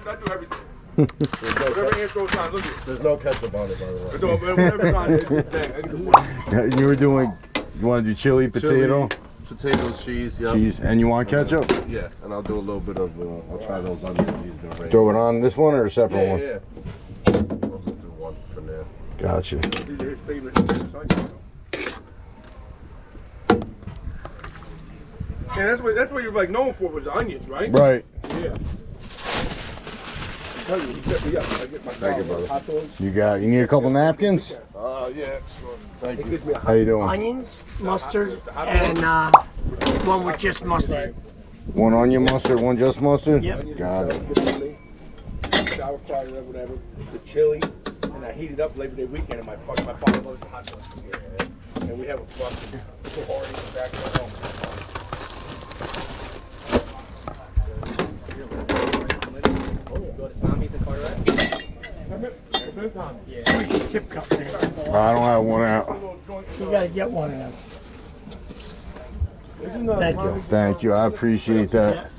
I do everything. Whatever Ant throws on, look at. There's no ketchup on it, by the way. Whatever's on it, I can do one. You were doing. You want to do chili, potato, Potatoes, cheese, yeah. cheese, and you want ketchup? Yeah, and I'll do a little bit of. I'll try those onions he's been bringing. Throw it on this one or a separate one? Yeah. I'll just do one for now. Gotcha. These are his favorite. Yeah, that's what you're like known for was the onions, right? Right. Yeah. I tell you, he set me up. I get my Thank you, brother. hot dogs. You need a couple napkins? Yeah, sure. Thank He you. gives me a How you doing? Onions, mustard, and one with just mustard. One onion mustard, one just mustard? Yep. Got it. Sauerkraut or whatever, the chili, and I heat it up Labor Day weekend, and my father loves the hot dogs from here, and we have a fucking party in the back of the home. Tip cup there. I don't have one out. You gotta get one of them. Thank you. Thank you. I appreciate that.